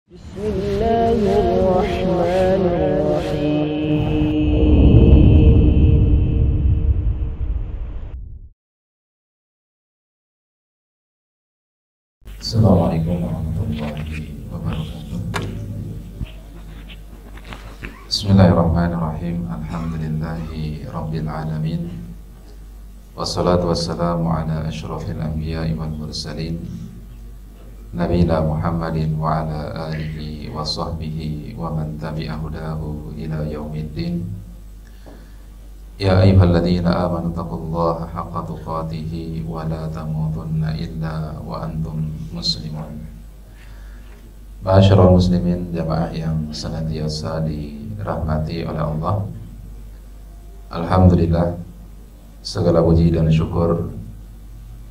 Bismillahirrahmanirrahim. Assalamualaikum warahmatullahi wabarakatuh. Bismillahirrahmanirrahim. Alhamdulillahi rabbil alamin. Wassalatu wassalamu ala asyrafil anbiya'i wal mursalin, nabiyina Muhammadin wa ala alihi wa sahbihi wa man tabi'a hudahu ila yaumiddin. Ya ayyuhalladzina amanu taqullaha haqqa tuqatih wa la tamutunna illa wa antum muslimun. Ma'asyiral muslimin, jamaah yang senantiasa dirahmati oleh Allah. Alhamdulillah, segala puji dan syukur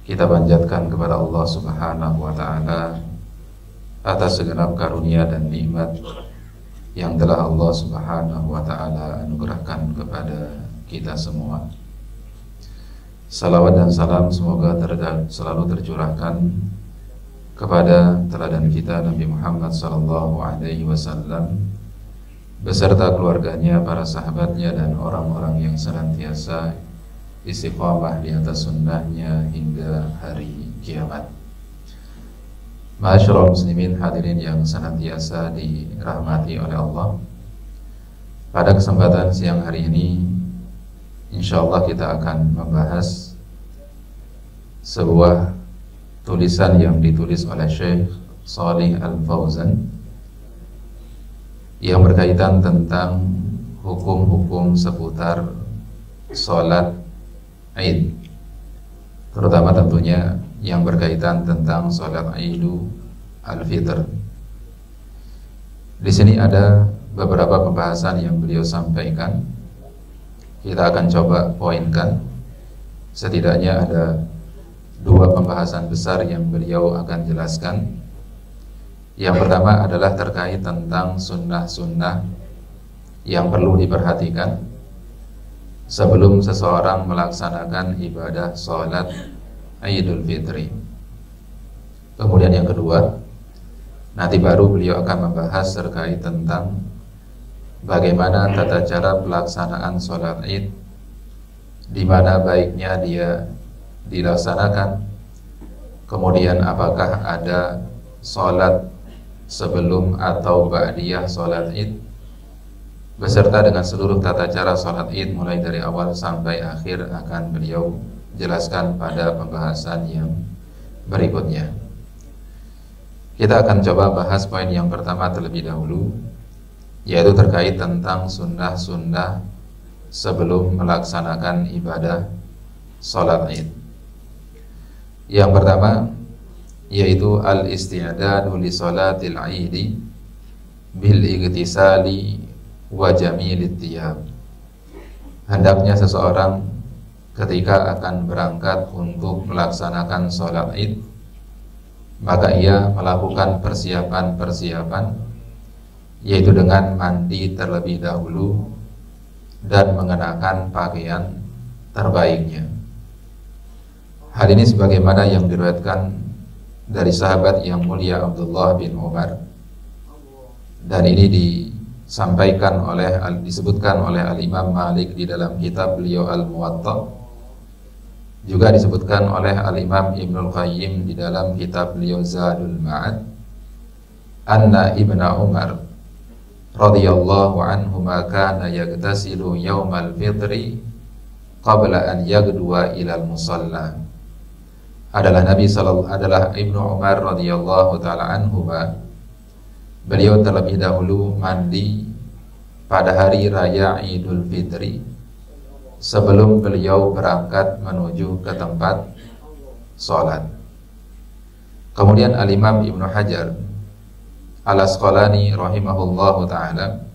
kita panjatkan kepada Allah Subhanahu wa taala atas segenap karunia dan nikmat yang telah Allah Subhanahu wa taala anugerahkan kepada kita semua. Salawat dan salam semoga selalu tercurahkan kepada teladan kita Nabi Muhammad sallallahu alaihi wasallam beserta keluarganya, para sahabatnya, dan orang-orang yang senantiasa istiqamah di atas sunnahnya hingga hari kiamat. Ma'asyiral muslimin, hadirin yang senantiasa dirahmati oleh Allah. Pada kesempatan siang hari ini, insyaallah kita akan membahas sebuah tulisan yang ditulis oleh Syekh Shalih Al-Fauzan yang berkaitan tentang hukum-hukum seputar sholat Id, terutama tentunya yang berkaitan tentang sholat Idul Fitr. Di sini ada beberapa pembahasan yang beliau sampaikan. Kita akan coba poinkan. Setidaknya ada dua pembahasan besar yang beliau akan jelaskan. Yang pertama adalah terkait tentang sunnah-sunnah yang perlu diperhatikan sebelum seseorang melaksanakan ibadah sholat Idul Fitri. Kemudian yang kedua, nanti baru beliau akan membahas terkait tentang bagaimana tata cara pelaksanaan sholat Id, di mana baiknya dia dilaksanakan, kemudian apakah ada sholat sebelum atau ba'diyah sholat Id, beserta dengan seluruh tata cara sholat Id mulai dari awal sampai akhir akan beliau jelaskan pada pembahasan yang berikutnya. Kita akan coba bahas poin yang pertama terlebih dahulu, yaitu terkait tentang sunnah-sunnah sebelum melaksanakan ibadah sholat Id. Yang pertama yaitu al-isti'dadu li sholatil Idi bil igtisali wa jamilit thiyab. Hendaknya seseorang ketika akan berangkat untuk melaksanakan sholat Id, maka ia melakukan persiapan-persiapan, yaitu dengan mandi terlebih dahulu dan mengenakan pakaian terbaiknya. Hal ini sebagaimana yang diriwayatkan dari sahabat yang mulia Abdullah bin Umar, dan ini disebutkan oleh Al-Imam Malik di dalam kitab beliau Al-Muwatta, juga disebutkan oleh Al-Imam Ibnul Qayyim di dalam kitab beliau Zadul Ma'ad, anna Ibna Umar radhiyallahu anhuma kana yaghtasilu yaumal fitri qabla an yagdwa ilal musalla. Adalah Ibnu Umar radhiyallahu taala anhuma, beliau terlebih dahulu mandi pada hari raya Idul Fitri sebelum beliau berangkat menuju ke tempat sholat. Kemudian Al-Imam Ibnu Hajar Al-Asqalani rahimahullahu ta'ala,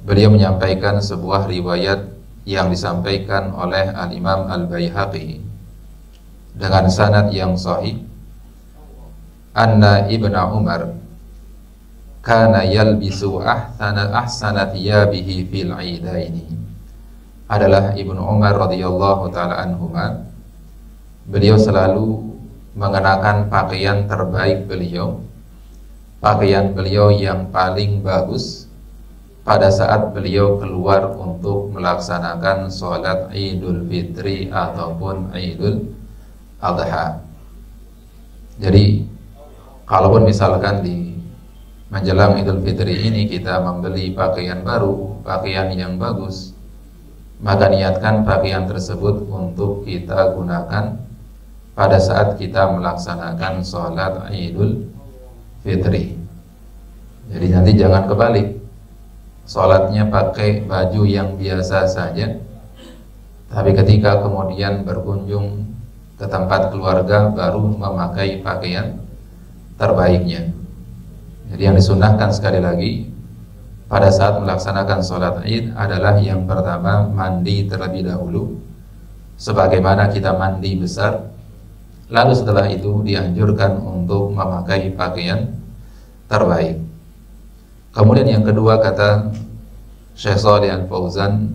beliau menyampaikan sebuah riwayat yang disampaikan oleh Al-Imam Al-Baihaqi dengan sanad yang sahih, anna Ibna Umar kana yalbisu ahsana thiyabihi fil idaini. Adalah Ibnu Umar radhiyallahu ta'ala anhuma, beliau selalu mengenakan pakaian terbaik beliau pakaian beliau yang paling bagus pada saat beliau keluar untuk melaksanakan sholat Idul Fitri ataupun Idul Adha. Jadi kalaupun misalkan di menjelang Idul Fitri ini kita membeli pakaian baru, pakaian yang bagus, maka niatkan pakaian tersebut untuk kita gunakan pada saat kita melaksanakan sholat Idul Fitri. Jadi nanti jangan kebalik, sholatnya pakai baju yang biasa saja, tapi ketika kemudian berkunjung ke tempat keluarga baru memakai pakaian terbaiknya. Jadi yang disunahkan sekali lagi pada saat melaksanakan sholat Id adalah yang pertama mandi terlebih dahulu, sebagaimana kita mandi besar. Lalu setelah itu dianjurkan untuk memakai pakaian terbaik. Kemudian yang kedua, kata Syekh Shalih Al-Fauzan,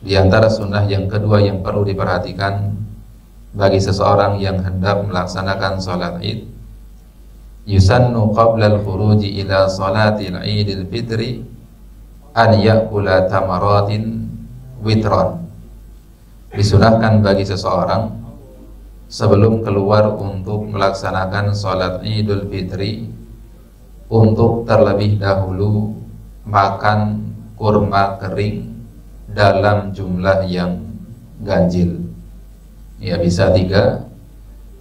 di antara sunnah yang kedua yang perlu diperhatikan bagi seseorang yang hendak melaksanakan sholat Id, yusannu qabla al-khuruji ila sholatil Idil Fitri an ya'kula tamaratin witron. Disunahkan bagi seseorang sebelum keluar untuk melaksanakan sholat Idul Fitri untuk terlebih dahulu makan kurma kering dalam jumlah yang ganjil. Ya, bisa 3,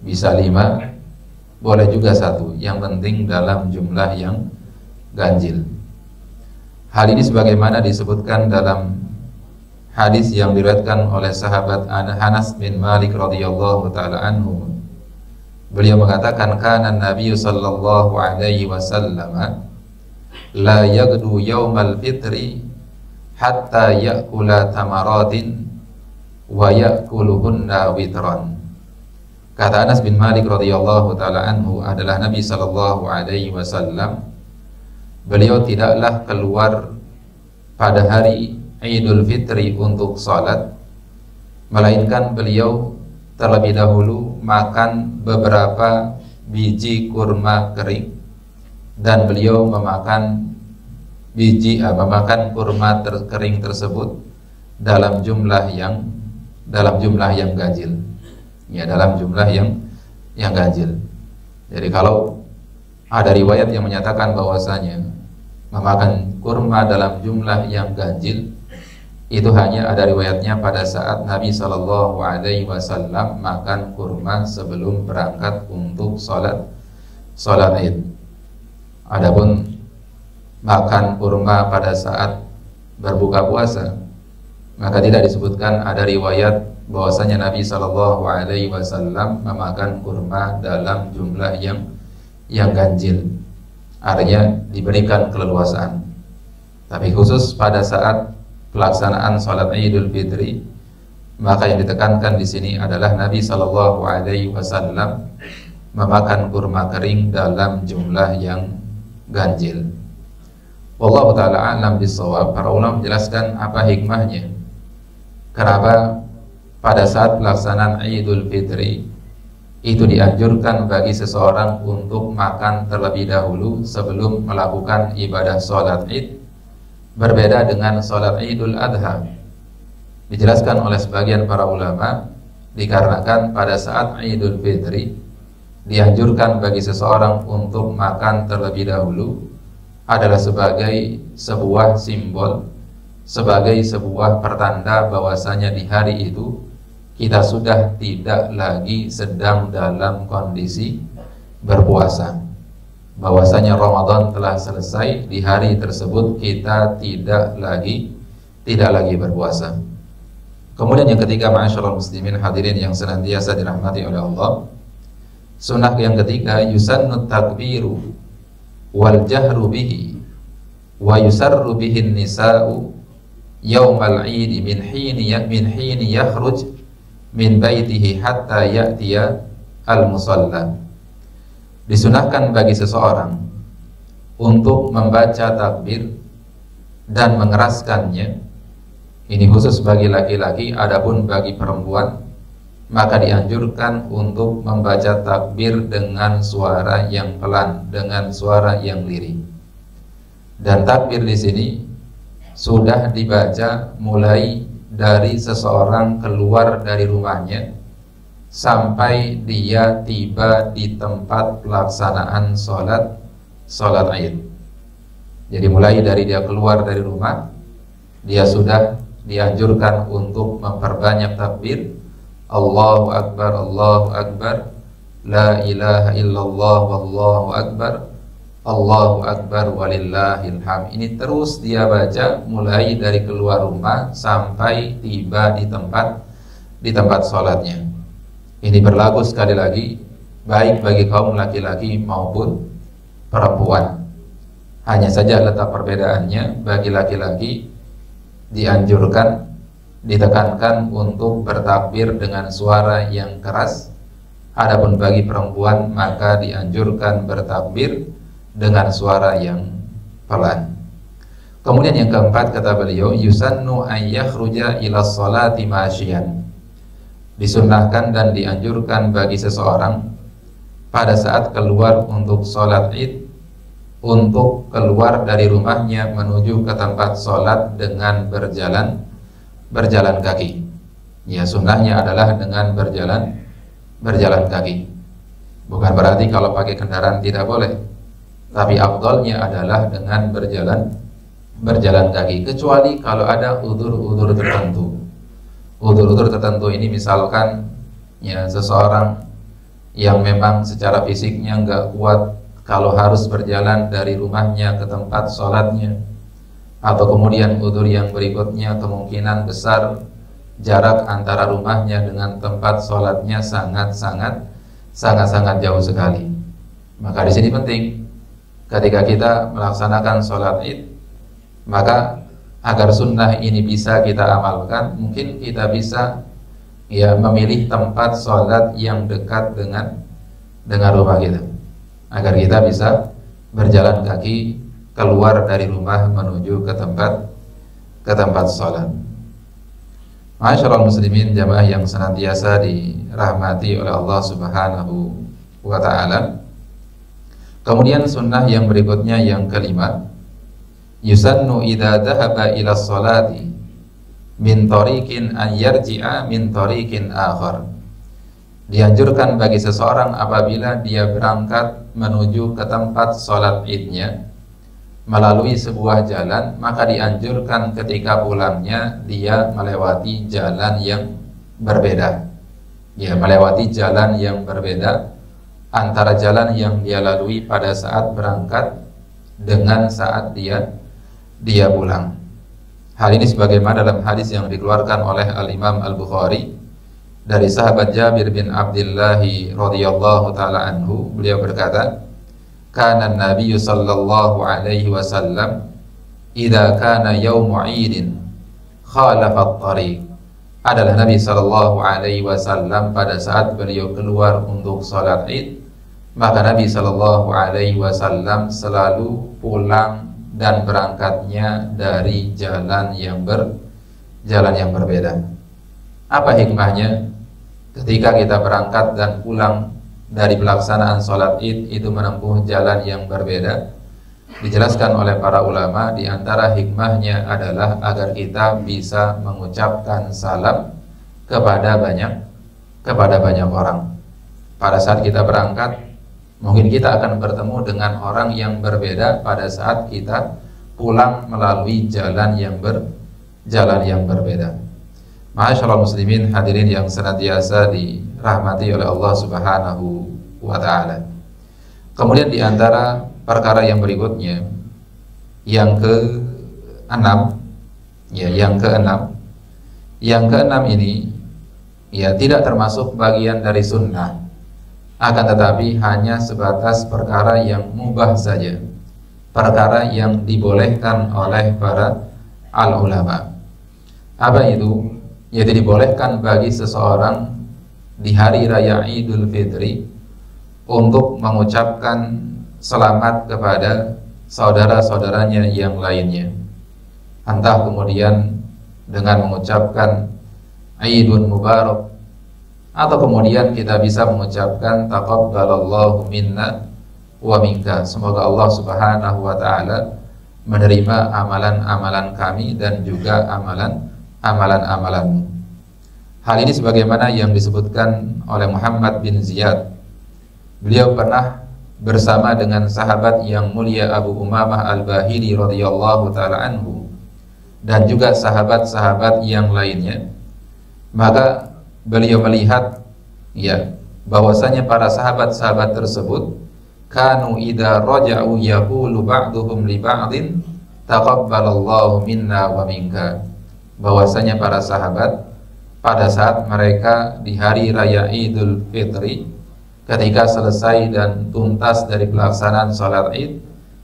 bisa 5, boleh juga 1, yang penting dalam jumlah yang ganjil. Hal ini sebagaimana disebutkan dalam hadis yang diriwayatkan oleh sahabat Anas bin Malik radhiyallahu taala anhu. Beliau mengatakan, kana Nabi sallallahu alaihi wasallam la yaghdu yaumal fitri hatta ya'kula tamaratin wa ya'kuluhunna witran. Kata Anas bin Malik radhiyallahu taala anhu adalah Nabi sallallahu alaihi wasallam, beliau tidaklah keluar pada hari Idul Fitri untuk sholat, melainkan beliau terlebih dahulu makan beberapa biji kurma kering, dan beliau memakan kurma kering tersebut dalam jumlah yang ganjil. Ya, dalam jumlah yang ganjil. Jadi kalau ada riwayat yang menyatakan bahwasanya memakan kurma dalam jumlah yang ganjil, itu hanya ada riwayatnya pada saat Nabi Shallallahu Alaihi Wasallam makan kurma sebelum berangkat untuk sholat Id. Adapun makan kurma pada saat berbuka puasa, maka tidak disebutkan ada riwayat bahwasanya Nabi Shallallahu Alaihi Wasallam memakan kurma dalam jumlah yang ganjil. Artinya diberikan keleluasaan. Tapi khusus pada saat pelaksanaan sholat Idul Fitri, maka yang ditekankan di sini adalah Nabi Shallallahu Alaihi Wasallam memakan kurma kering dalam jumlah yang ganjil. Wallahu taala alam bisawab. Para ulama menjelaskan apa hikmahnya, kenapa pada saat pelaksanaan Idul Fitri itu dianjurkan bagi seseorang untuk makan terlebih dahulu sebelum melakukan ibadah sholat Id, berbeda dengan sholat Idul Adha. Dijelaskan oleh sebagian para ulama, dikarenakan pada saat Idul Fitri dianjurkan bagi seseorang untuk makan terlebih dahulu adalah sebagai sebuah simbol, sebagai sebuah pertanda bahwasanya di hari itu kita sudah tidak lagi sedang dalam kondisi berpuasa, bahwasanya Ramadan telah selesai. Di hari tersebut kita tidak lagi berpuasa. Kemudian yang ketiga, ma'asyiral muslimin hadirin yang senantiasa dirahmati oleh Allah, sunnah yang ketiga, yusannu takbiru wal jahru bihi wa yusarru bihin nisa'u yaumal 'id min hini yakhruj min baitihi hatta ya'tiya al-musalla. Disunahkan bagi seseorang untuk membaca takbir dan mengeraskannya. Ini khusus bagi laki-laki, adapun bagi perempuan maka dianjurkan untuk membaca takbir dengan suara yang pelan, dengan suara yang lirih. Dan takbir di sini sudah dibaca mulai dari seseorang keluar dari rumahnya sampai dia tiba di tempat pelaksanaan sholat Id. Jadi mulai dari dia keluar dari rumah, dia sudah dianjurkan untuk memperbanyak takbir. Allahu Akbar, Allahu Akbar, La ilaha illallah, Wallahu Akbar, Allahu Akbar, walillahil hamd. Ini terus dia baca mulai dari keluar rumah sampai tiba di tempat sholatnya. Ini berlaku sekali lagi baik bagi kaum laki-laki maupun perempuan. Hanya saja letak perbedaannya, bagi laki-laki dianjurkan, ditekankan untuk bertakbir dengan suara yang keras. Adapun bagi perempuan maka dianjurkan bertakbir dengan suara yang pelan. Kemudian yang keempat, kata beliau, yusannu an yakhruja ila sholati masyian. Disunnahkan dan dianjurkan bagi seseorang pada saat keluar untuk sholat Id, untuk keluar dari rumahnya menuju ke tempat sholat dengan berjalan kaki. Ya, sunnahnya adalah dengan berjalan kaki. Bukan berarti kalau pakai kendaraan tidak boleh, tapi afdalnya adalah dengan berjalan kaki, kecuali kalau ada udzur tertentu. Udzur tertentu ini misalkan ya seseorang yang memang secara fisiknya nggak kuat kalau harus berjalan dari rumahnya ke tempat sholatnya, atau kemudian udzur yang berikutnya kemungkinan besar jarak antara rumahnya dengan tempat sholatnya sangat jauh sekali. Maka di sini penting ketika kita melaksanakan sholat Id, maka agar sunnah ini bisa kita amalkan, mungkin kita bisa ya memilih tempat sholat yang dekat dengan rumah kita, agar kita bisa berjalan kaki keluar dari rumah menuju ke tempat sholat. Ma'asyiral muslimin, jamaah yang senantiasa dirahmati oleh Allah Subhanahu wa ta'ala. Kemudian sunnah yang berikutnya yang kelima, yusannu idza dhahaba ila sholati min tariqin an yarji'a min tariqin akhar. Dianjurkan bagi seseorang apabila dia berangkat menuju ke tempat sholat Idnya melalui sebuah jalan, maka dianjurkan ketika pulangnya dia melewati jalan yang berbeda. Ya, melewati jalan yang berbeda antara jalan yang dia lalui pada saat berangkat dengan saat dia pulang. Hal ini sebagaimana dalam hadis yang dikeluarkan oleh Al-Imam Al-Bukhari dari sahabat Jabir bin Abdullah radhiyallahu taala anhu. Beliau berkata, kana Nabi sallallahu alaihi wasallam idza kana yaumu 'idin khalafa at-tariq. Adalah Nabi sallallahu alaihi wasallam pada saat beliau keluar untuk salat Id, maka Nabi sallallahu alaihi wasallam selalu pulang dan berangkatnya dari jalan yang berbeda. Apa hikmahnya ketika kita berangkat dan pulang dari pelaksanaan sholat Id itu menempuh jalan yang berbeda? Dijelaskan oleh para ulama, di antara hikmahnya adalah agar kita bisa mengucapkan salam kepada banyak orang. Pada saat kita berangkat, mungkin kita akan bertemu dengan orang yang berbeda pada saat kita pulang melalui jalan yang berbeda. Ma'asyiral muslimin, hadirin yang senantiasa dirahmati oleh Allah Subhanahu wa ta'ala. Kemudian di antara perkara yang berikutnya, yang keenam ini ya tidak termasuk bagian dari sunnah, akan tetapi hanya sebatas perkara yang mubah saja, perkara yang dibolehkan oleh para al-ulama. Apa itu? Yaitu dibolehkan bagi seseorang di hari raya Idul Fitri untuk mengucapkan selamat kepada saudara-saudaranya yang lainnya, entah kemudian dengan mengucapkan Aidun Mubarak, atau kemudian kita bisa mengucapkan taqabbalallahu minna wa minka, semoga Allah Subhanahu wa taala menerima amalan-amalan kami dan juga amalan-amalanmu. Hal ini sebagaimana yang disebutkan oleh Muhammad bin Ziyad. Beliau pernah bersama dengan sahabat yang mulia Abu Umamah Al-Bahili radhiyallahu taala anhu dan juga sahabat-sahabat yang lainnya. Maka beliau melihat bahwasanya para sahabat-sahabat tersebut kanu idza raja'u yaqulu ba'duhum li ba'din taqabbalallahu minna wa minka, bahwasanya para sahabat pada saat mereka di hari raya Idul Fitri, ketika selesai dan tuntas dari pelaksanaan sholat Id,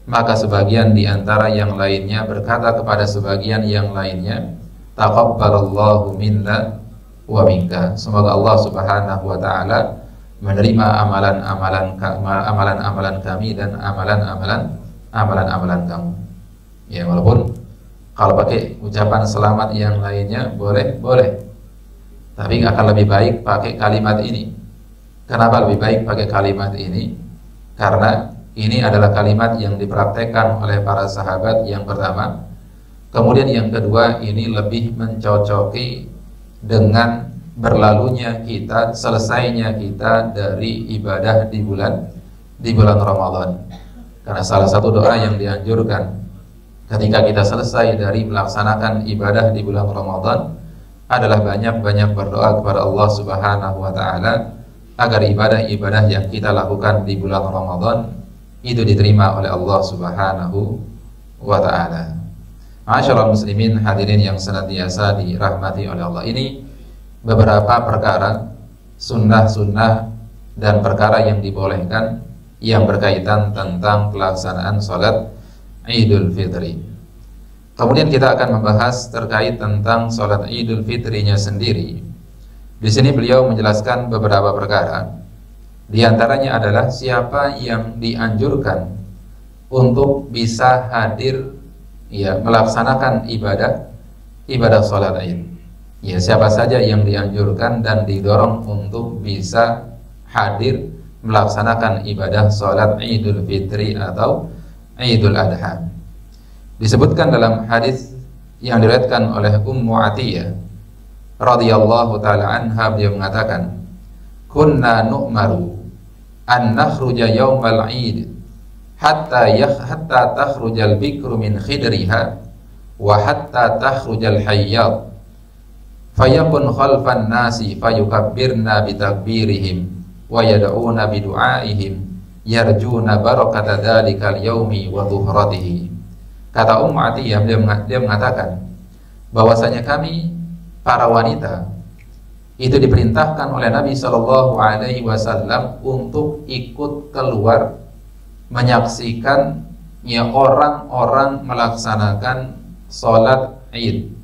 maka sebagian di antara yang lainnya berkata kepada sebagian yang lainnya, taqabbalallahu minna wa minka, semoga Allah Subhanahu wa taala menerima amalan-amalan kami dan amalan-amalan kamu. Ya, walaupun kalau pakai ucapan selamat yang lainnya boleh, tapi akan lebih baik pakai kalimat ini. Kenapa lebih baik pakai kalimat ini? Karena ini adalah kalimat yang dipraktekkan oleh para sahabat yang pertama. Kemudian yang kedua, ini lebih mencocoki dengan berlalunya kita, selesainya kita dari ibadah di bulan Ramadan. Karena salah satu doa yang dianjurkan ketika kita selesai dari melaksanakan ibadah di bulan Ramadan adalah banyak-banyak berdoa kepada Allah Subhanahu wa taala agar ibadah-ibadah yang kita lakukan di bulan Ramadan itu diterima oleh Allah Subhanahu wa taala. Ma'asyiral muslimin hadirin yang senantiasa dirahmati oleh Allah, ini beberapa perkara sunnah-sunnah dan perkara yang dibolehkan yang berkaitan tentang pelaksanaan sholat Idul Fitri. Kemudian kita akan membahas terkait tentang sholat Idul Fitrinya sendiri. Di sini beliau menjelaskan beberapa perkara. Di antaranya adalah siapa yang dianjurkan untuk bisa hadir melaksanakan ibadah sholat Id. Ya, siapa saja yang dianjurkan dan didorong untuk bisa hadir melaksanakan ibadah sholat Idul Fitri atau Idul Adha. Disebutkan dalam hadis yang diriwayatkan oleh Ummu Atiyah radhiyallahu taala anha, beliau mengatakan, kunna nu'maru an nakhruja yaumal Id hatta takhrujal bikru min khidriha wa hatta takhrujal hayyad fayakun khalfan nasi fayukabbirna bitakbirihim wa yad'una bidu'aihim yarjuna barakata dzalikal yaumi wa dhuhratihi. Kata Ummu Atiyah, dia mengatakan bahwasanya kami para wanita itu diperintahkan oleh Nabi Shallallahu Alaihi Wasallam untuk ikut keluar menyaksikan orang-orang melaksanakan sholat Id,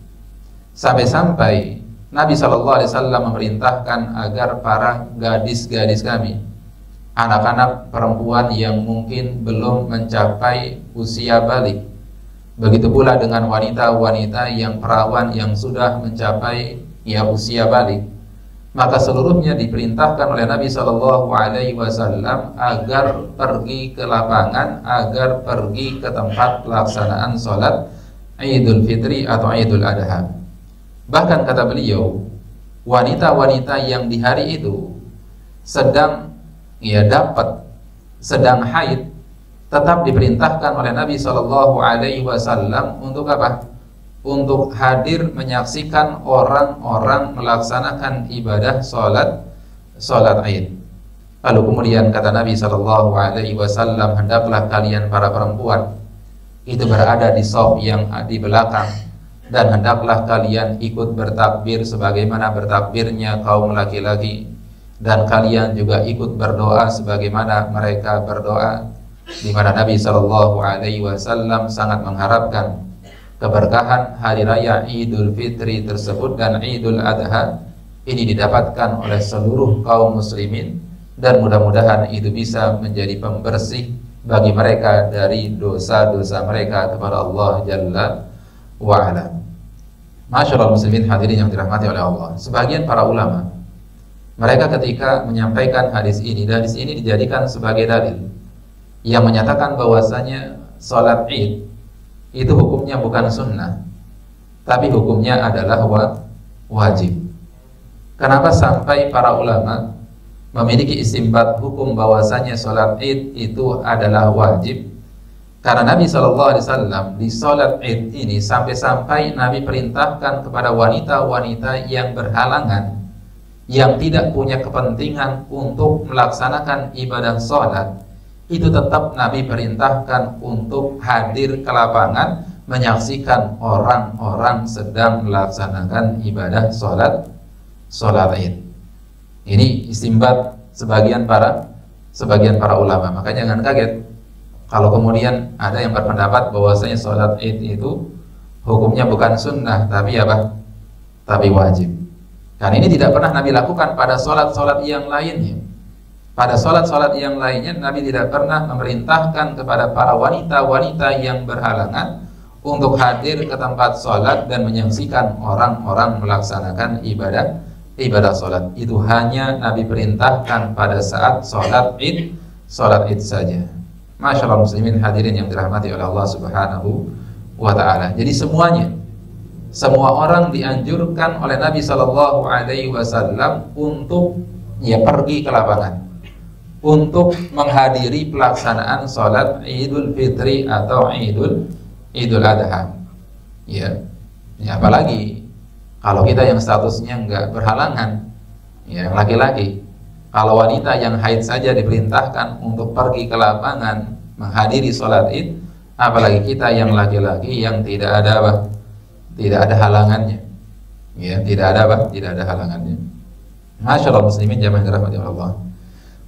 sampai-sampai Nabi Shallallahu Alaihi Wasallam memerintahkan agar para gadis-gadis kami, anak-anak perempuan yang mungkin belum mencapai usia balik, begitu pula dengan wanita-wanita yang perawan yang sudah mencapai usia balik, maka seluruhnya diperintahkan oleh Nabi Shallallahu Alaihi Wasallam agar pergi ke lapangan, agar pergi ke tempat pelaksanaan sholat Idul Fitri atau Idul Adha. Bahkan kata beliau, wanita-wanita yang di hari itu sedang sedang haid, tetap diperintahkan oleh Nabi Shallallahu Alaihi Wasallam untuk apa? Untuk hadir menyaksikan orang-orang melaksanakan ibadah sholat Id. Lalu kemudian kata Nabi Shallallahu Alaihi Wasallam, hendaklah kalian para perempuan itu berada di shaf yang di belakang, dan hendaklah kalian ikut bertakbir sebagaimana bertakbirnya kaum laki-laki, dan kalian juga ikut berdoa sebagaimana mereka berdoa, di mana Nabi Shallallahu Alaihi Wasallam sangat mengharapkan keberkahan hari raya Idul Fitri tersebut dan Idul Adha ini didapatkan oleh seluruh kaum muslimin, dan mudah-mudahan itu bisa menjadi pembersih bagi mereka dari dosa-dosa mereka kepada Allah Jalla wa'ala. Masyaallah muslimin hadirin yang dirahmati oleh Allah, sebagian para ulama Mereka ketika menyampaikan hadis ini dijadikan sebagai dalil yang menyatakan bahwasanya sholat id itu hukumnya bukan sunnah, tapi hukumnya adalah wajib. Kenapa sampai para ulama memiliki istinbat hukum bahwasanya sholat id itu adalah wajib? Karena Nabi SAW di sholat id ini sampai-sampai Nabi perintahkan kepada wanita-wanita yang berhalangan, yang tidak punya kepentingan untuk melaksanakan ibadah sholat, itu tetap Nabi perintahkan untuk hadir ke lapangan menyaksikan orang-orang sedang melaksanakan ibadah sholat id. Ini istinbat sebagian para ulama. Maka jangan kaget kalau kemudian ada yang berpendapat bahwasanya sholat id itu hukumnya bukan sunnah, tapi apa? Tapi wajib. Dan ini tidak pernah Nabi lakukan pada sholat-sholat yang lainnya. Pada sholat-sholat yang lainnya Nabi tidak pernah memerintahkan kepada para wanita-wanita yang berhalangan untuk hadir ke tempat sholat dan menyaksikan orang-orang melaksanakan ibadah sholat. Itu hanya Nabi perintahkan pada saat sholat id saja. Masyaallah muslimin hadirin yang dirahmati oleh Allah Subhanahu wa ta'ala. Jadi semua orang dianjurkan oleh Nabi Shallallahu Alaihi Wasallam untuk pergi ke lapangan, untuk menghadiri pelaksanaan sholat Idul Fitri atau Idul Adha. Ya, apalagi kalau kita yang statusnya nggak berhalangan, yang laki-laki. Kalau wanita yang haid saja diperintahkan untuk pergi ke lapangan menghadiri sholat id, apalagi kita yang laki-laki yang tidak ada halangannya. Ya, tidak ada halangannya. Masyaallah muslimin jamaah dirahmati Allah.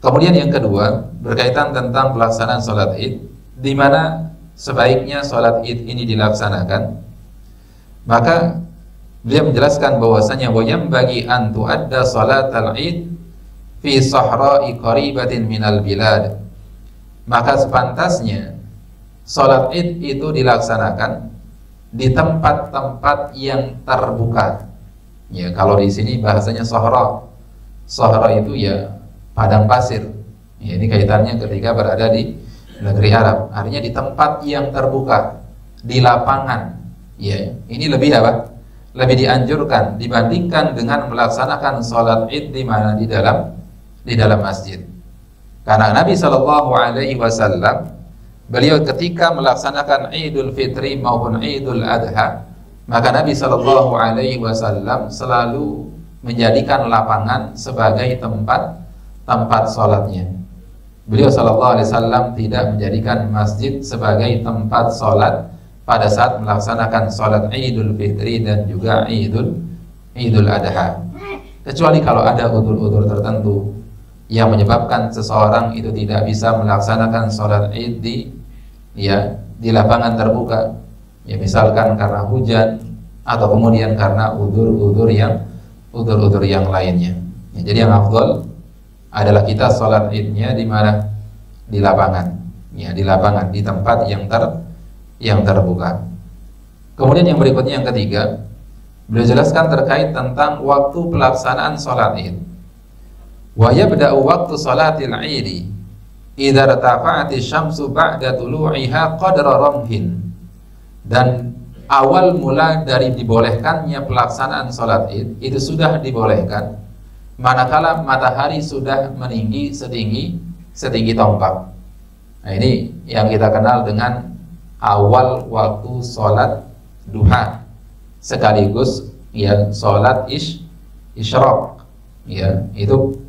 Kemudian yang kedua berkaitan tentang pelaksanaan sholat id, di mana sebaiknya sholat id ini dilaksanakan. Maka beliau menjelaskan bahwasanya wayam bagi an tuadda sholatal id fi sahra'i qaribatin minal bilad. Maka sepantasnya sholat id itu dilaksanakan di tempat-tempat yang terbuka. Ya, kalau di sini bahasanya sahra. Sahra itu ya padang pasir. Ya, ini kaitannya ketika berada di negeri Arab. Artinya di tempat yang terbuka, di lapangan. Ya, ini lebih apa? Lebih dianjurkan dibandingkan dengan melaksanakan sholat id di mana di dalam masjid. Karena Nabi Shallallahu Alaihi Wasallam beliau ketika melaksanakan Idul Fitri maupun Idul Adha, maka Nabi Shallallahu Alaihi Wasallam selalu menjadikan lapangan sebagai tempat sholatnya. Beliau Shallallahu Alaihi Wasallam tidak menjadikan masjid sebagai tempat sholat pada saat melaksanakan sholat Idul Fitri dan juga Idul Adha, kecuali kalau ada udzur-udzur tertentu yang menyebabkan seseorang itu tidak bisa melaksanakan sholat id di lapangan terbuka, ya misalkan karena hujan atau kemudian karena udzur-udzur yang lainnya. Ya, jadi yang afdal adalah kita sholat idnya di mana? Di lapangan, ya di lapangan, di tempat yang terbuka. Kemudian yang berikutnya yang ketiga, beliau jelaskan terkait tentang waktu pelaksanaan sholat id. Wa yabda'u waqtu salatil 'idi idza irtafa'ati syamsu ba'da tulu'iha qadra ramhin. Dan awal mula dari dibolehkannya pelaksanaan salat Id itu sudah dibolehkan manakala matahari sudah meninggi setinggi tombak. Nah, ini yang kita kenal dengan awal waktu salat duha, sekaligus ya salat isyraq. Ya, itu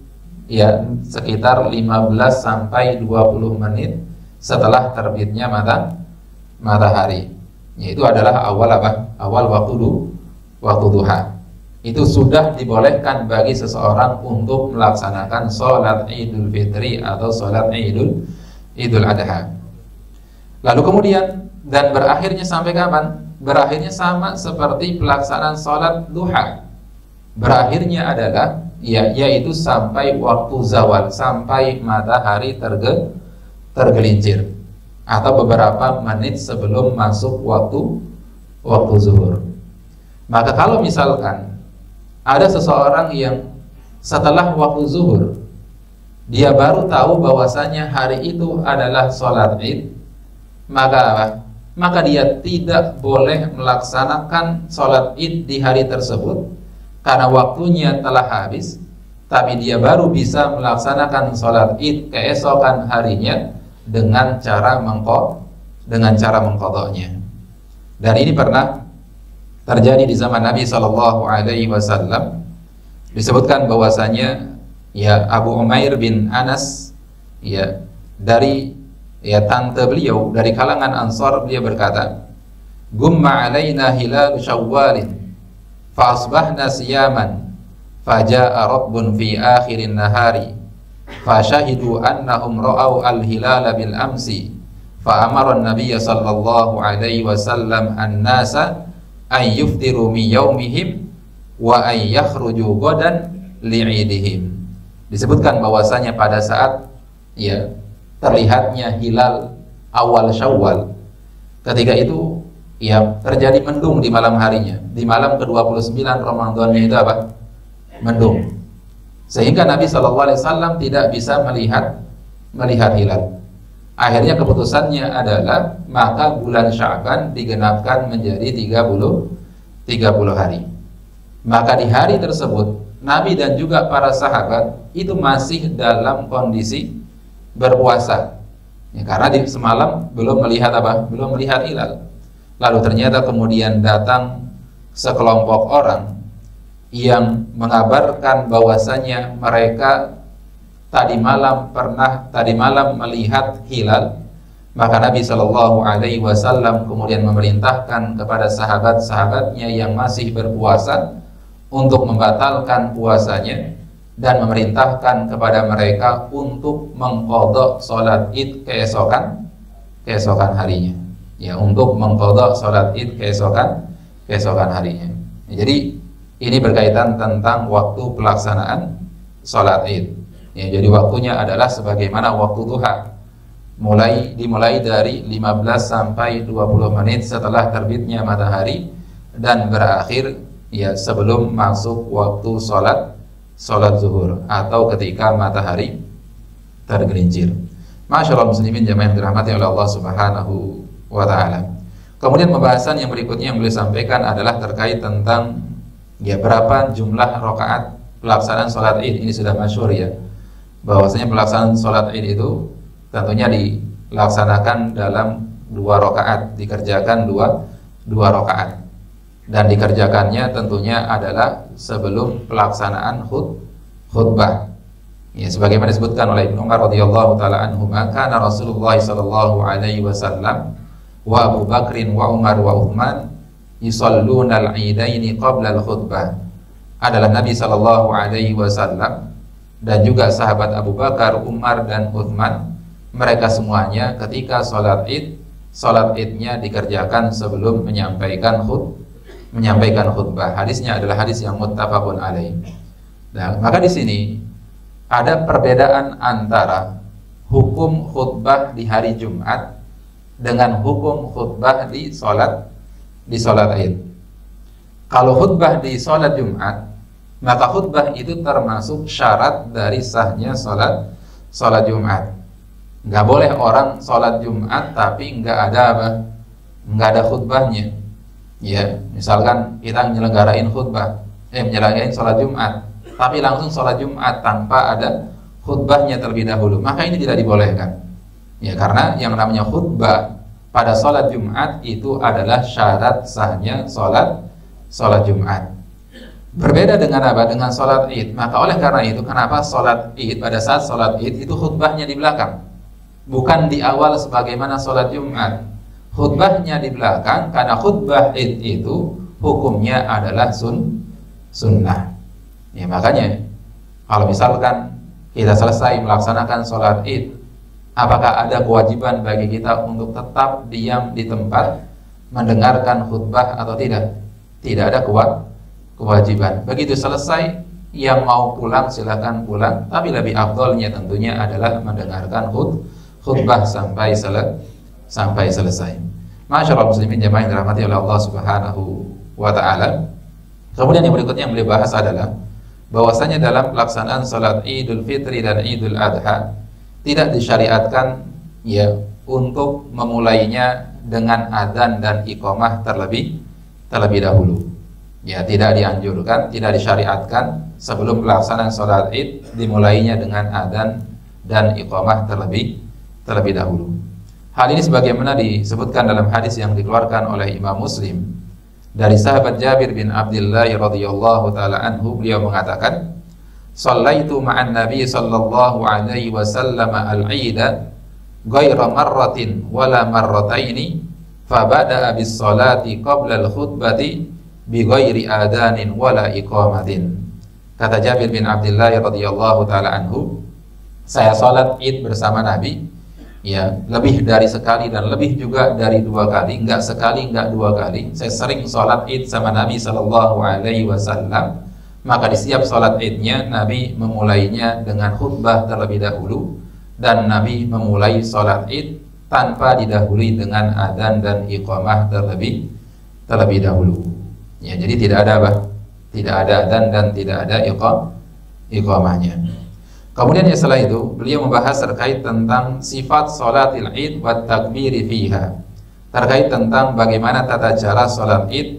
ya sekitar 15 sampai 20 menit setelah terbitnya matahari. Itu adalah awal apa? Awal waktu duha. Itu sudah dibolehkan bagi seseorang untuk melaksanakan sholat Idul Fitri atau sholat Idul Adha. Lalu kemudian dan berakhirnya sampai kapan? Berakhirnya sama seperti pelaksanaan sholat duha. Berakhirnya adalah yaitu sampai waktu zawal, sampai matahari tergelincir, atau beberapa menit sebelum masuk waktu zuhur. Maka kalau misalkan ada seseorang yang setelah waktu zuhur dia baru tahu bahwasanya hari itu adalah sholat id, maka apa? Maka dia tidak boleh melaksanakan sholat id di hari tersebut karena waktunya telah habis, tapi dia baru bisa melaksanakan sholat id keesokan harinya dengan cara mengqadanya. Dan ini pernah terjadi di zaman Nabi Shallallahu Alaihi Wasallam. Disebutkan bahwasanya ya Abu Umair bin Anas, ya dari tante beliau dari kalangan Ansar, beliau berkata, "Gumma alaina hilal Syawwalin fa asbahna siyaman faja'a rabbun fi akhirin nahari fa syahidu annahum ra'au al-hilala bil amsi fa amara an-nabiy sallallahu alaihi wasallam an-nasa ay yuftiru min yaumihim wa ay yakhruju ghadan li'idihim." Disebutkan bahwasanya pada saat ya terlihatnya hilal awal Syawal, ketika itu ya terjadi mendung di malam harinya, di malam ke-29 Ramadannya itu apa? Mendung. Sehingga Nabi SAW tidak bisa melihat hilal. Akhirnya keputusannya adalah maka bulan Sya'ban digenapkan menjadi 30 hari. Maka di hari tersebut Nabi dan juga para sahabat itu masih dalam kondisi berpuasa ya, karena di semalam belum melihat hilal. Lalu ternyata kemudian datang sekelompok orang yang mengabarkan bahwasanya mereka tadi malam melihat hilal. Maka Nabi Shallallahu Alaihi Wasallam kemudian memerintahkan kepada sahabat-sahabatnya yang masih berpuasa untuk membatalkan puasanya dan memerintahkan kepada mereka untuk mengqadha salat id keesokan harinya. Ya, untuk mengqadha salat id keesokan harinya. Ya, jadi ini berkaitan tentang waktu pelaksanaan salat id. Ya, jadi waktunya adalah sebagaimana waktu duha. Dimulai dari 15 sampai 20 menit setelah terbitnya matahari dan berakhir ya sebelum masuk waktu sholat zuhur atau ketika matahari tergelincir. Masyaallah muslimin jamaah yang dirahmati oleh Allah Subhanahu wa taala. Kemudian pembahasan yang berikutnya yang beliau sampaikan adalah terkait tentang ya berapa jumlah rakaat pelaksanaan sholat id. Ini sudah masyhur ya, bahwasanya pelaksanaan sholat id itu tentunya dilaksanakan dalam 2 rakaat, dikerjakan dua rakaat. Dan dikerjakannya tentunya adalah sebelum pelaksanaan khutbah. Ya, sebagaimana disebutkan oleh Ibnu Umar radhiyallahu taala anhu, kana Rasulullah sallallahu alaihi wasallam wa Abu Bakrin wa Umar wa Uthman yusalluna al-idaini qabla al-khutbah. Adalah Nabi sallallahu alaihi wasallam dan juga sahabat Abu Bakar, Umar dan Uthman, mereka semuanya ketika salat idnya dikerjakan sebelum menyampaikan khutbah. Hadisnya adalah hadis yang muttafaqun alaih. Nah, maka di sini ada perbedaan antara hukum khutbah di hari Jumat dengan hukum khutbah di salat Id. Kalau khutbah di salat Jumat, maka khutbah itu termasuk syarat dari sahnya salat Jumat. Nggak boleh orang salat Jumat tapi nggak ada khutbahnya. Ya, misalkan kita menyelenggarain salat Jumat, tapi langsung salat Jumat tanpa ada khutbahnya terlebih dahulu, maka ini tidak dibolehkan. Ya, karena yang namanya khutbah pada salat Jumat itu adalah syarat sahnya salat Jumat. Berbeda dengan apa? Dengan salat Id. Maka oleh karena itu, kenapa salat Id pada saat salat Id itu khutbahnya di belakang, bukan di awal sebagaimana salat Jumat. Khutbahnya di belakang karena khutbah Id itu hukumnya adalah sunnah. Ya, makanya kalau misalkan kita selesai melaksanakan sholat Id, apakah ada kewajiban bagi kita untuk tetap diam di tempat mendengarkan khutbah atau tidak? Tidak ada kewajiban. Begitu selesai, yang mau pulang silakan pulang, tapi lebih afdolnya tentunya adalah mendengarkan khutbah sampai selesai. Masyaallah muslimin jamaah yang dirahmati oleh Allah Subhanahu wa taala. Kemudian yang berikutnya yang beliau bahas adalah bahwasanya dalam pelaksanaan salat Idul Fitri dan Idul Adha tidak disyariatkan ya untuk memulainya dengan adzan dan iqamah terlebih dahulu. Ya, tidak dianjurkan, tidak disyariatkan sebelum pelaksanaan salat Id dimulainya dengan adzan dan iqamah terlebih dahulu. Hal ini sebagaimana disebutkan dalam hadis yang dikeluarkan oleh Imam Muslim dari sahabat Jabir bin Abdullah radhiyallahu taala anhu, beliau mengatakan, "Shallaitu ma'an Nabi sallallahu alaihi wasallam al-'ida ghaira marratin wala marrataini fa bada'a bis salati qabla al-khutbati bi ghairi adanin wala iqamatin." Kata Jabir bin Abdullah radhiyallahu taala anhu, saya salat Id bersama Nabi ya lebih dari sekali dan lebih juga dari 2 kali, enggak sekali enggak 2 kali. Saya sering sholat Id sama Nabi sallallahu alaihi wasallam. Maka di setiap sholat Idnya Nabi memulainya dengan khutbah terlebih dahulu, dan Nabi memulai sholat Id tanpa didahului dengan adzan dan iqamah terlebih dahulu. Ya, jadi tidak ada apa? Tidak ada adzan dan tidak ada iqamahnya. Kemudian setelah itu beliau membahas terkait tentang sifat sholatil Id wa takbiri fiha, terkait tentang bagaimana tata cara sholat Id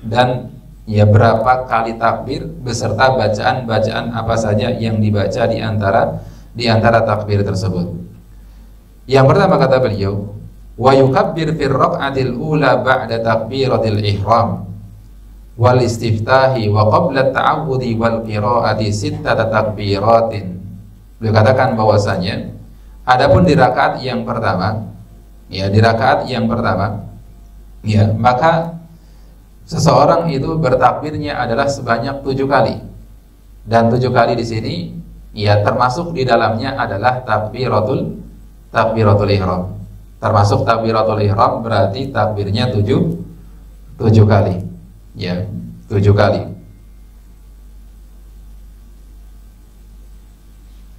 dan ya berapa kali takbir beserta bacaan-bacaan apa saja yang dibaca di antara takbir tersebut. Yang pertama kata beliau, wa yukabbir fir raq'atil ula ba'da takbiratil ihram wal istiftahi wa qabla ta'awudhi wal qira'ati sittata takbiratin. Beliau katakan bahwasanya adapun di rakaat yang pertama, ya maka seseorang itu bertakbirnya adalah sebanyak 7 kali. Dan 7 kali di sini ya termasuk di dalamnya adalah takbiratul ihram. Termasuk takbiratul ihram berarti takbirnya 7 kali. Ya, 7 kali.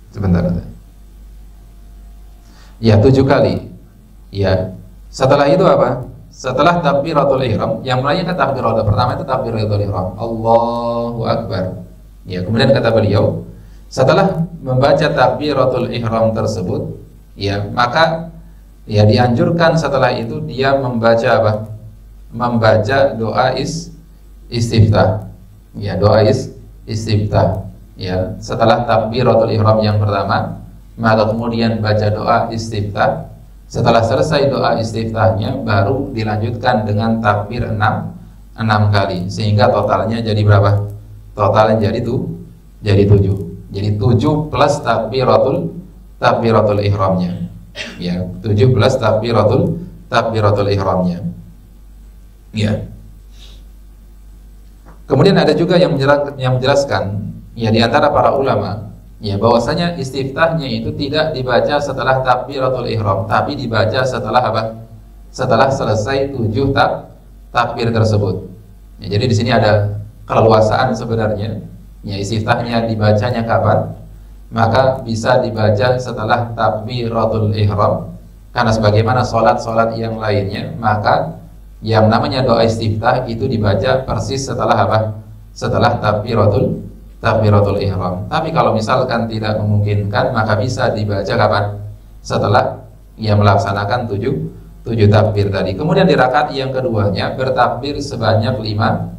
Sebentar. Ya, 7 kali. Ya. Setelah itu apa? Setelah takbiratul ihram, yang mulainya takbiratul pertama itu takbiratul ihram, Allahu Akbar. Ya, kemudian kata beliau, setelah membaca takbiratul ihram tersebut, ya, maka ya dianjurkan setelah itu dia membaca apa? Membaca doa istiftah. Ya, doa istiftah. Ya, setelah takbiratul ihram yang pertama, maka kemudian baca doa istiftah. Setelah selesai doa istiftahnya, baru dilanjutkan dengan takbir 6 kali, sehingga totalnya jadi berapa? Totalnya jadi 7. Jadi 7 plus takbiratul ihramnya. Ya, 7 plus takbiratul ihramnya. Ya. Kemudian ada juga yang menjelaskan ya di antara para ulama ya bahwasanya istiftahnya itu tidak dibaca setelah takbiratul ihram, tapi dibaca setelah apa? Setelah selesai 7 takbir tersebut. Ya, jadi di sini ada keleluasaan sebenarnya. Ya, istiftahnya dibacanya kapan? Maka bisa dibaca setelah takbiratul ihram, karena sebagaimana sholat yang lainnya, maka yang namanya doa istiftah itu dibaca persis setelah apa? Setelah takbiratul ihram. Tapi kalau misalkan tidak memungkinkan, maka bisa dibaca kapan? Setelah ia melaksanakan 7 takbir tadi. Kemudian di rakaat yang keduanya bertakbir sebanyak 5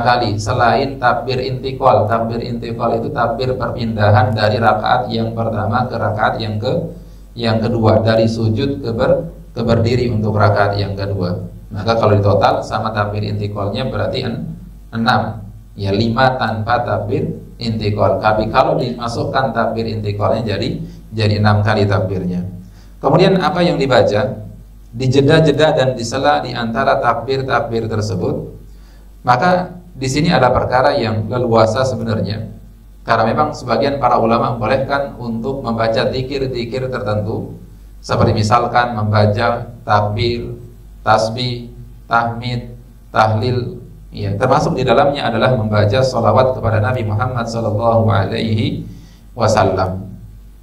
kali selain takbir intiqal. Takbir intiqal itu takbir perpindahan dari rakaat yang pertama ke rakaat yang kedua, dari sujud ke berdiri untuk rakaat yang kedua. Maka kalau ditotal sama takbir intiqalnya berarti 6. Ya, 5 tanpa takbir intiqal. Tapi kalau dimasukkan takbir intiqalnya jadi 6 kali takbirnya. Kemudian apa yang dibaca di jeda-jeda dan di sela di antara takbir-takbir tersebut, maka di sini ada perkara yang leluasa sebenarnya. Karena memang sebagian para ulama membolehkan untuk membaca zikir-zikir tertentu, seperti misalkan membaca takbir, tasbih, tahmid, tahlil. Ya, termasuk di dalamnya adalah membaca sholawat kepada Nabi Muhammad sallallahu alaihi wasallam.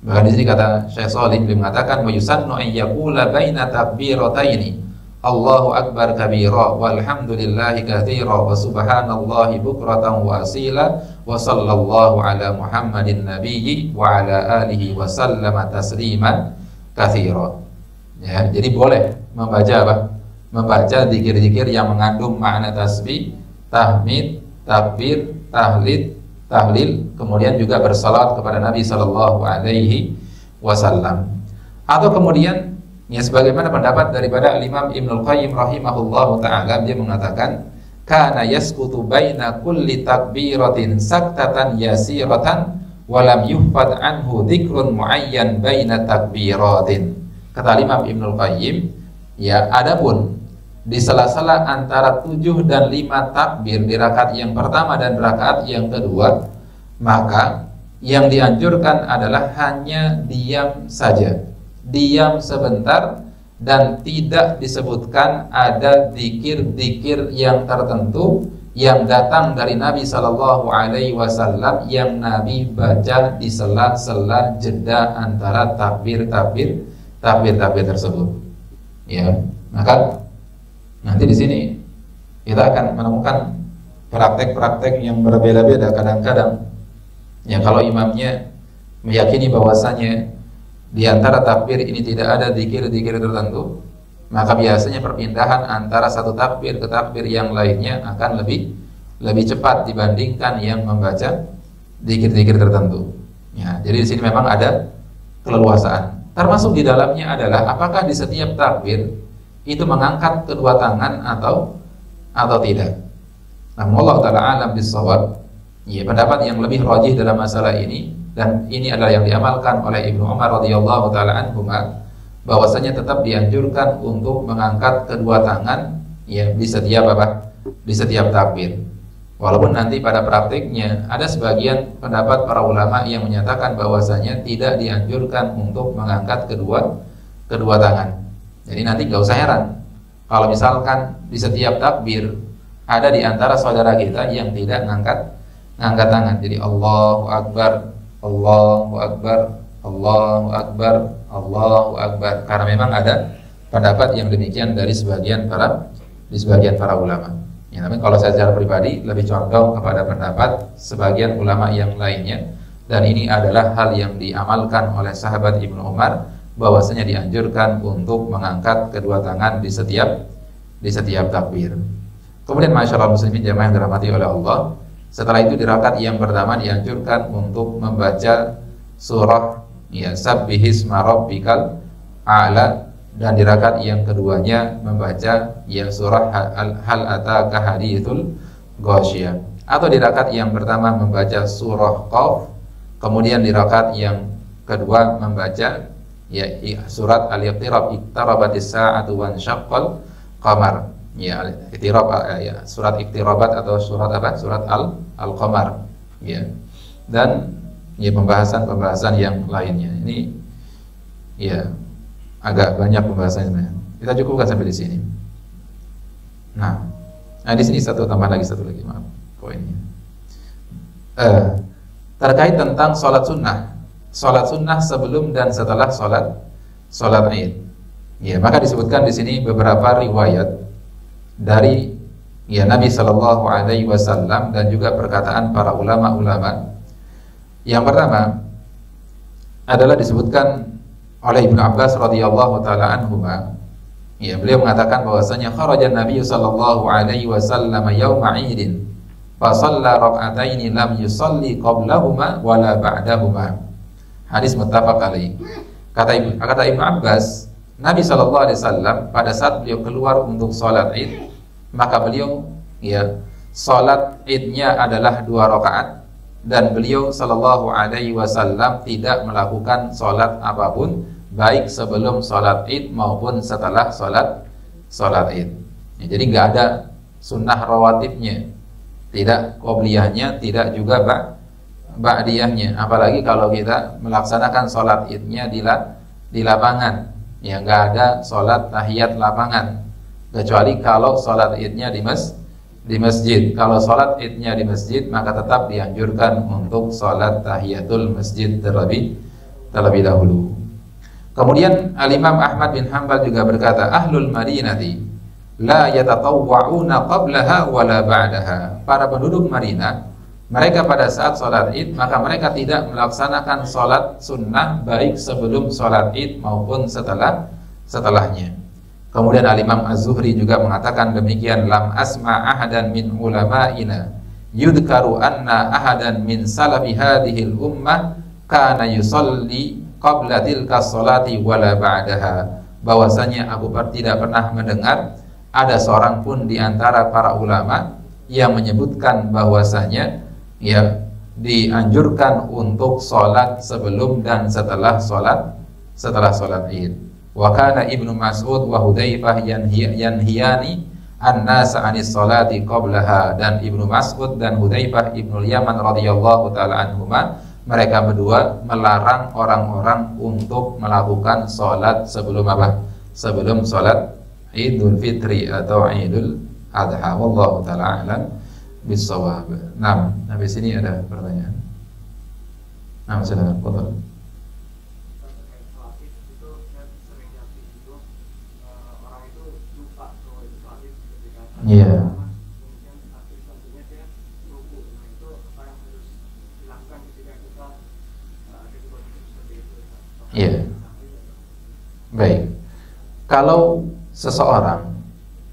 Bahkan di sini kata Syekh Shalih beliau mengatakan wa yusannu an yaqula baina takbirataini Allahu akbar kabira walhamdulillahi katsira wa subhanallahi bukratan wa asila wa sallallahu ala Muhammadin nabiyyi wa ala alihi wa sallama tasliman katsira. Ya, jadi boleh membaca apa? Membaca zikir-zikir yang mengandung makna tasbih, tahmid, takbir, tahlil, kemudian juga bersalat kepada Nabi sallallahu alaihi wasallam. Atau kemudian ya sebagaimana pendapat daripada Imam Ibnul Qayyim rahimahullahu taala, dia mengatakan kana yasqutu baina kulli takbiratin saktatan yasiratan wa lam yuhfad anhu dzikrun muayyan baina takbiratin. Kata Imam Ibnul Qayyim, ya adapun di sela-sela antara 7 dan 5 takbir di rakaat yang pertama dan rakaat yang kedua, maka yang dianjurkan adalah hanya diam saja, diam sebentar, dan tidak disebutkan ada zikir-zikir yang tertentu yang datang dari Nabi Sallallahu Alaihi Wasallam yang Nabi baca di sela-sela jeda antara takbir tersebut. Ya, maka nanti di sini kita akan menemukan praktek-praktek yang berbeda-beda. Kadang-kadang ya kalau imamnya meyakini bahwasanya di antara takbir ini tidak ada zikir-zikir tertentu, maka biasanya perpindahan antara satu takbir ke takbir yang lainnya akan lebih cepat dibandingkan yang membaca zikir-zikir tertentu. Ya, jadi di sini memang ada keleluasaan. Termasuk di dalamnya adalah apakah di setiap takbir itu mengangkat kedua tangan atau tidak. Namun Allah Ta'ala alam bisawab. Ya, pendapat yang lebih rajih dalam masalah ini, dan ini adalah yang diamalkan oleh Ibnu Umar radhiyallahu taala anhuma, bahwasanya tetap dianjurkan untuk mengangkat kedua tangan ya di setiap takbir. Walaupun nanti pada praktiknya ada sebagian pendapat para ulama yang menyatakan bahwasanya tidak dianjurkan untuk mengangkat kedua tangan. Jadi nanti gak usah heran kalau misalkan di setiap takbir ada di antara saudara kita yang tidak ngangkat tangan. Jadi Allahu Akbar, Allahu Akbar, Allahu Akbar, Allahu Akbar. Karena memang ada pendapat yang demikian dari sebagian para ulama. Ya, namun kalau saya secara pribadi lebih condong kepada pendapat sebagian ulama yang lainnya, dan ini adalah hal yang diamalkan oleh sahabat Ibnu Umar, bahwasanya dianjurkan untuk mengangkat kedua tangan di setiap takbir. Kemudian masyaallah muslimin jamaah yang dirahmati oleh Allah, setelah itu di rakaat yang pertama dianjurkan untuk membaca surah ya Sabbihisma Rabbikal A'la, dan di rakaat yang keduanya membaca ya surah Hal Ataka Hadithul Ghasyiyah, atau di rakaat yang pertama membaca surah Qaf, kemudian di rakaat yang kedua membaca ya surat Al-Iqtirab, iqtarabatis sa'atu wan syaqqal qamar. Ya, iqtirab ya surat Iqtirabat atau surat apa? Surat Al-Qamar. Ya. Dan ya pembahasan yang lainnya. Ini ya agak banyak pembahasannya. Kita cukupkan sampai di sini. Nah, di sini satu lagi maaf poinnya. Terkait tentang sholat sunnah sebelum dan setelah sholat Id. Ya, maka disebutkan di sini beberapa riwayat dari ya Nabi Sallallahu Alaihi Wasallam dan juga perkataan para ulama-ulama. Yang pertama adalah disebutkan oleh Ibnu Abbas radhiyallahu taala anhuma. Ya, beliau mengatakan bahwasanya kharajan Nabi Sallallahu Alaihi Wasallam yauma 'idin fa shalla rak'ataini lam yusalli qablahuma wala ba'dahuma. Hadis muttafaq alaih. Kata Ibnu Abbas, Nabi Sallallahu Alaihi Wasallam pada saat beliau keluar untuk sholat Id, maka beliau ya sholat Idnya adalah 2 rakaat, dan beliau Sallallahu Alaihi Wasallam tidak melakukan sholat apapun baik sebelum sholat Id maupun setelah sholat Id. Ya, jadi nggak ada sunnah rawatibnya, tidak qobliyahnya, tidak juga ba'diyahnya. Apalagi kalau kita melaksanakan sholat Idnya di lapangan, ya nggak ada sholat tahiyat lapangan, kecuali kalau sholat Idnya di masjid. Kalau sholat Idnya di masjid, maka tetap dianjurkan untuk sholat tahiyatul masjid terlebih dahulu. Kemudian Al-Imam Ahmad bin Hanbal juga berkata, Ahlul Madinati la yatatawwa'una qablaha wala ba'daha. Para penduduk Madinah, mereka pada saat sholat id, maka mereka tidak melaksanakan sholat sunnah baik sebelum sholat id maupun setelahnya. Kemudian Al-Imam Az-Zuhri juga mengatakan demikian, lam asma ahadan min ulama'ina yudkaru anna ahadan min salafi hadhil ummah kana yusalli qabla tilka sholati wala ba'daha. Bahwasanya aku tidak pernah mendengar ada seorang pun di antara para ulama yang menyebutkan bahwasanya ya dianjurkan untuk sholat sebelum dan setelah sholat id. Wa kana Ibnu Mas'ud wa Hudzaifah yanhiyani an-nasa 'anis sholati qablaha, dan Ibnu Mas'ud dan Hudzaifah Ibnu Yaman radhiyallahu taala anhuma, mereka berdua melarang orang-orang untuk melakukan sholat sebelum apa? Sebelum sholat Idul Fitri atau Idul Adha. Wallahu taala a'lam bissawab. Nah, habis ini ada pertanyaan. Nah, silakan. Fadhil. Iya. Iya. Baik. Kalau seseorang,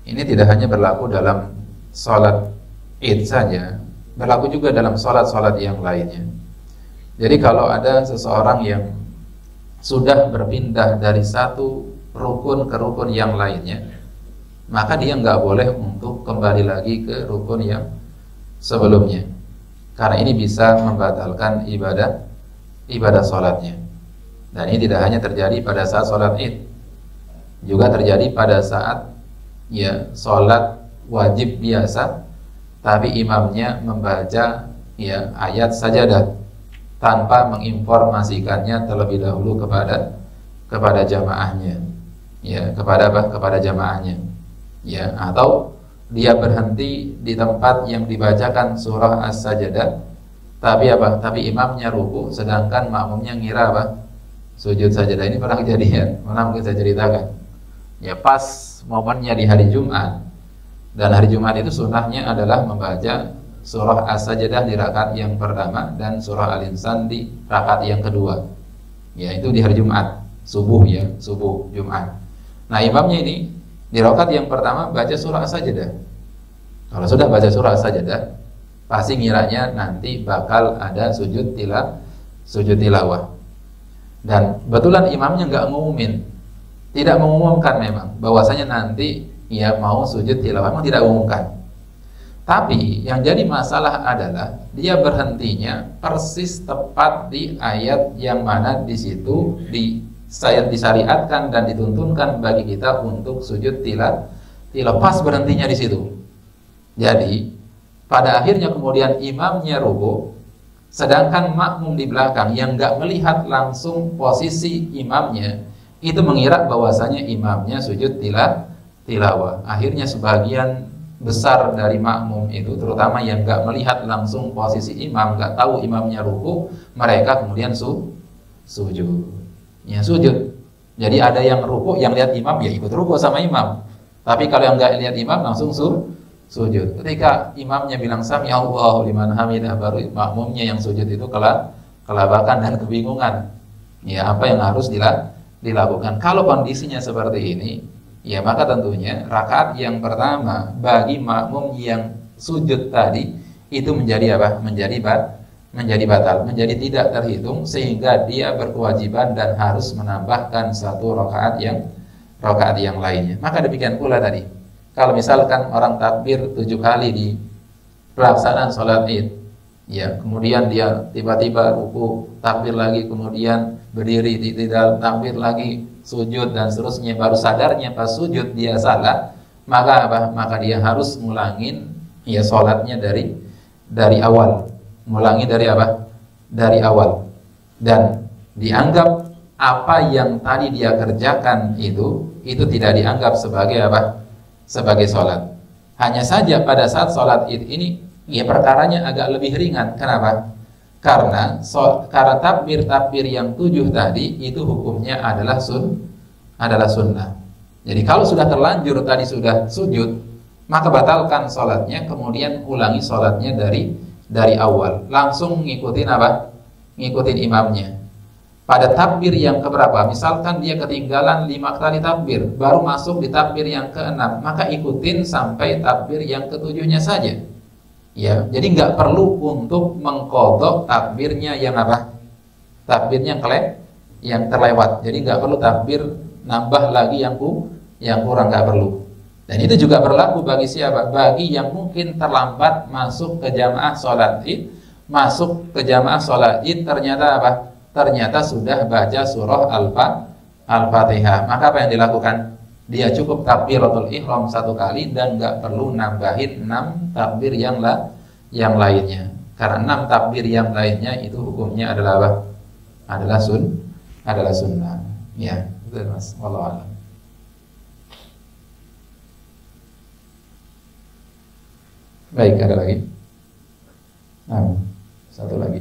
ini tidak hanya berlaku dalam sholat id saja, berlaku juga dalam sholat-sholat yang lainnya. Jadi kalau ada seseorang yang sudah berpindah dari satu rukun ke rukun yang lainnya, maka dia nggak boleh untuk kembali lagi ke rukun yang sebelumnya, karena ini bisa membatalkan ibadah sholatnya. Dan ini tidak hanya terjadi pada saat sholat id, juga terjadi pada saat ya sholat wajib biasa, tapi imamnya membaca ya ayat sajadah tanpa menginformasikannya terlebih dahulu kepada jamaahnya, ya kepada jamaahnya, ya, atau dia berhenti di tempat yang dibacakan surah as-sajadah, tapi imamnya ruku sedangkan makmumnya ngira sujud sajadah. Ini pernah kejadian, mungkin saya ceritakan. Ya, pas momennya di hari Jumat, dan hari Jumat itu sunnahnya adalah membaca surah as-sajadah di rakaat yang pertama dan surah al-insan di rakaat yang kedua. Ya, itu di hari Jumat, subuh Jumat. Nah, imamnya ini di rakaat yang pertama baca surah as-sajadah. Kalau sudah baca surah as-sajadah, pasti ngiranya nanti bakal ada sujud tilawah. Dan betulan imamnya nggak ngumumin, tidak mengumumkan memang bahwasanya nanti ia mau sujud tilawah, memang tidak mengumumkan. Tapi yang jadi masalah adalah dia berhentinya persis tepat di ayat yang mana di situ disyariatkan dan dituntunkan bagi kita untuk sujud tilawah, pas berhentinya di situ. Jadi pada akhirnya kemudian imamnya ruku, sedangkan makmum di belakang yang nggak melihat langsung posisi imamnya itu mengira bahwasanya imamnya sujud tilawah. Akhirnya sebagian besar dari makmum itu, terutama yang nggak melihat langsung posisi imam, nggak tahu imamnya ruku, mereka kemudian sujud. Jadi ada yang ruku, yang lihat imam ya ikut ruku sama imam. Tapi kalau yang nggak lihat imam langsung sujud. Ketika imamnya bilang sami Allahu liman hamidah, baru makmumnya yang sujud itu kelabakan dan kebingungan. Ya, apa yang harus dilakukan? Kalau kondisinya seperti ini, ya maka tentunya rakaat yang pertama bagi makmum yang sujud tadi itu menjadi apa? Menjadi batal, menjadi tidak terhitung, sehingga dia berkewajiban dan harus menambahkan satu rakaat yang lainnya. Maka demikian pula tadi, kalau misalkan orang takbir 7 kali di pelaksanaan sholat id, ya kemudian dia tiba-tiba ruku, takbir lagi, kemudian berdiri, tidak takbir lagi, sujud dan seterusnya, baru sadarnya pas sujud dia salah, maka apa? Maka dia harus ngulangin ya sholatnya dari awal, ngulangi dari apa? Dari awal, dan dianggap apa yang tadi dia kerjakan itu tidak dianggap sebagai apa? Sebagai sholat. Hanya saja pada saat sholat id ini ya perkaranya agak lebih ringan. Kenapa? Karena takbir yang 7 tadi itu hukumnya adalah sunnah. Jadi kalau sudah terlanjur tadi sudah sujud, maka batalkan sholatnya, kemudian ulangi sholatnya dari awal. Langsung ngikutin apa? Ngikutin imamnya. Pada takbir yang keberapa, misalkan dia ketinggalan 5 kali takbir, baru masuk di takbir yang ke-6, maka ikutin sampai takbir yang ke-7-nya saja. Ya, jadi nggak perlu untuk mengqadha takbirnya yang apa? Takbirnya yang terlewat. Jadi nggak perlu takbir nambah lagi yang kurang, nggak perlu. Dan itu juga berlaku bagi siapa? Bagi yang mungkin terlambat masuk ke jamaah sholat id, ternyata apa? Ternyata sudah baca surah Al-Fatihah. Maka apa yang dilakukan? Dia cukup takbiratul ihram 1 kali dan nggak perlu nambahin 6 takbir yang lainnya. Karena 6 takbir yang lainnya itu hukumnya adalah apa? Adalah sunnah. Ya, betul Mas. Wallahu a'lam. Baik, ada lagi? Nah, satu lagi.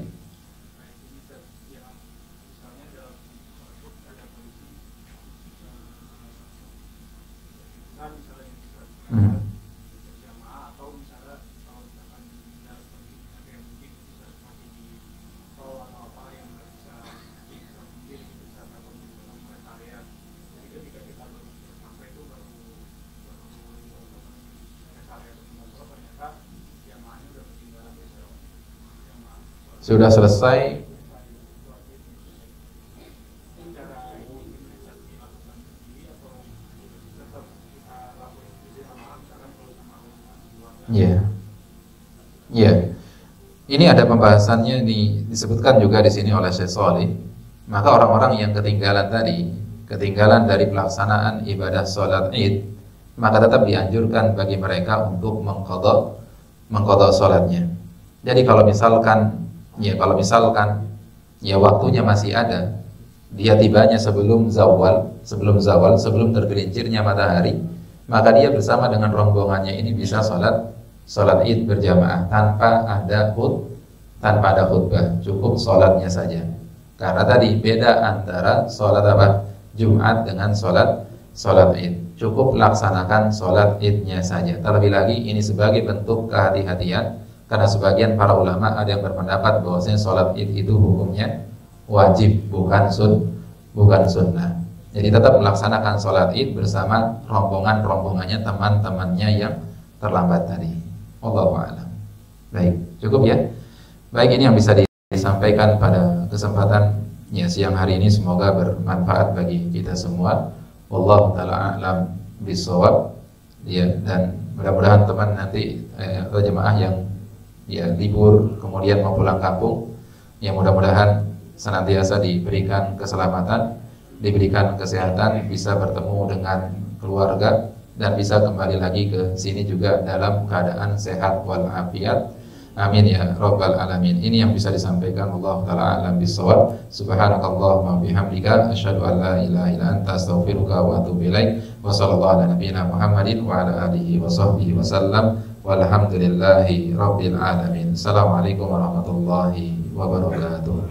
Sudah selesai. Ya, ya. Ini ada pembahasannya disebutkan juga di sini oleh Syekh Shalih. Maka orang-orang yang ketinggalan dari pelaksanaan ibadah sholat id, maka tetap dianjurkan bagi mereka untuk mengqadha sholatnya. Jadi kalau misalkan waktunya masih ada, dia tibanya sebelum tergelincirnya matahari, maka dia bersama dengan rombongannya ini bisa sholat id berjamaah tanpa ada khutbah, cukup sholatnya saja. Karena tadi beda antara sholat apa? Jumat dengan sholat id. Cukup laksanakan sholat idnya saja. Terlebih lagi ini sebagai bentuk kehati-hatian. Karena sebagian para ulama ada yang berpendapat bahwasanya sholat id itu hukumnya wajib, bukan sunnah. Jadi tetap melaksanakan sholat id bersama rombongannya, teman-temannya yang terlambat tadi. Wallahu a'lam. Baik, cukup ya. Baik, ini yang bisa disampaikan pada kesempatan siang hari ini. Semoga bermanfaat bagi kita semua. Wallahu ta'ala a'lam bishawab. Ya, dan mudah-mudahan teman nanti atau jemaah yang libur kemudian mau pulang kampung, mudah-mudahan senantiasa diberikan keselamatan, diberikan kesehatan, bisa bertemu dengan keluarga dan bisa kembali lagi ke sini juga dalam keadaan sehat walafiat. Amin ya rabbal alamin. Ini yang bisa disampaikan. Allah taala alam bisawab. Subhanakallahumma bihamdika asyhadu an la ilaha illa anta astaghfiruka wa atubu ilaik. Wa sallallahu ala nabiyyina Muhammadin wa ala alihi wa sahbihi wasallam. Walhamdulillahi rabbil alamin. Assalamualaikum warahmatullahi wabarakatuh.